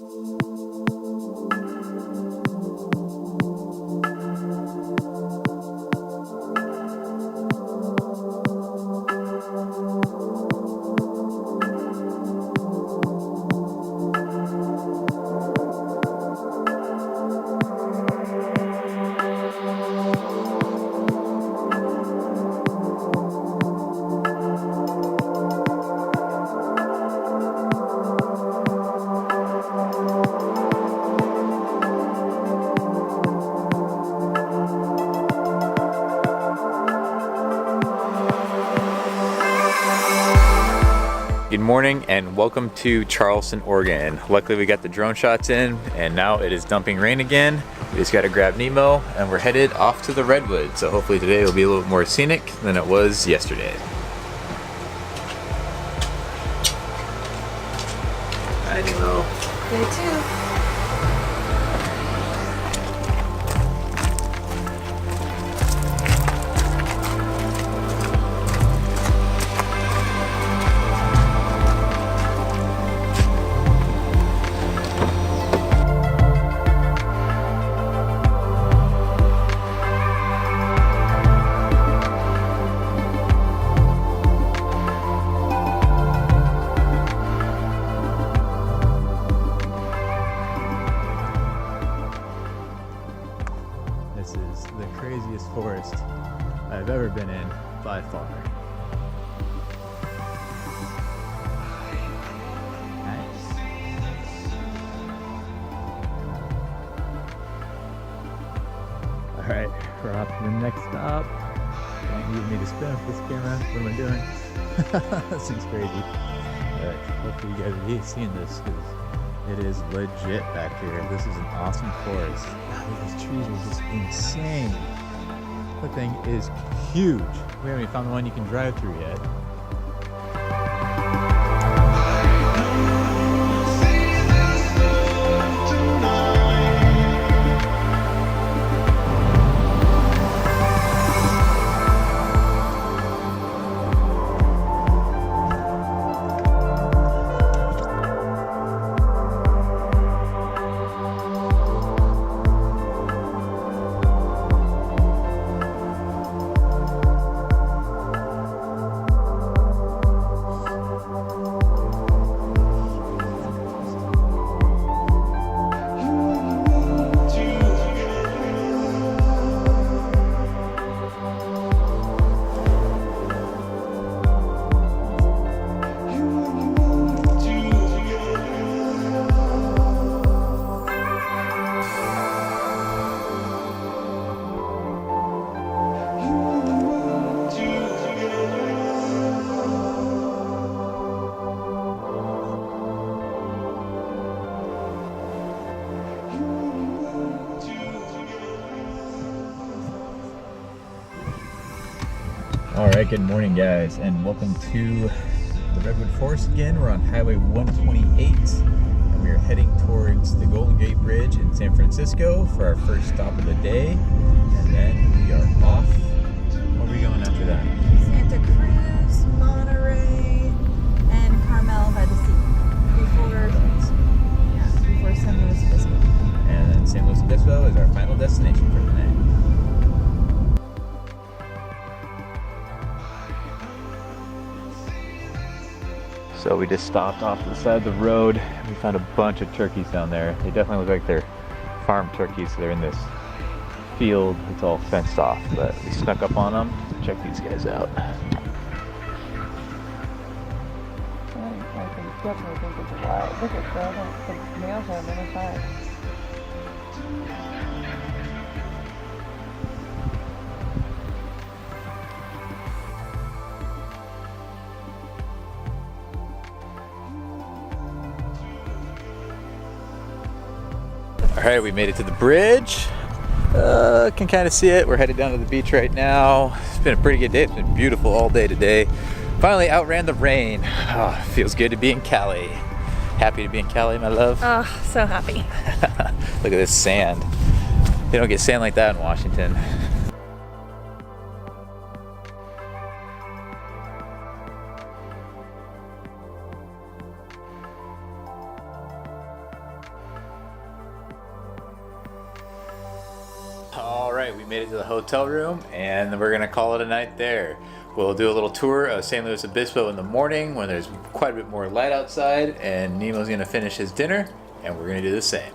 Good morning and welcome to Charleston, Oregon. Luckily we got the drone shots in and now it is dumping rain again. We just got to grab Nemo and we're headed off to the Redwoods. So hopefully today will be a little more scenic than it was yesterday. Hi Nemo. Day two. This is the craziest forest I've ever been in by far. Nice. Alright, we're off to the next stop. Don't need me to spin up this camera. What am I doing? This thing's crazy. But hopefully you guys are seeing this because it is legit back here. This is an awesome forest. These trees are just insane. The thing is huge. We haven't even found the one you can drive through yet. Alright, good morning guys, and welcome to the Redwood Forest again. We're on Highway 128, and we are heading towards the Golden Gate Bridge in San Francisco for our first stop of the day, and then we are off. Where are we going after that? Santa Cruz, Monterey, and Carmel by the sea. Before San Luis Obispo. And then San Luis Obispo is our final destination for the night. So we just stopped off to the side of the road. We found a bunch of turkeys down there. They definitely look like they're farm turkeys. So they're in this field. It's all fenced off, but we snuck up on them. Check these guys out. I definitely think it's a lot. Look at that. The males are on the other side. All right, we made it to the bridge. Can kind of see it. We're headed down to the beach right now. It's been a pretty good day. It's been beautiful all day today. Finally outran the rain. Oh, feels good to be in Cali. Happy to be in Cali, my love. Oh, so happy. Look at this sand. They don't get sand like that in Washington. right, we made it to the hotel room and we're gonna call it a night there. We'll do a little tour of San Luis Obispo in the morning when there's quite a bit more light outside, and Nemo's gonna finish his dinner and we're gonna do the same.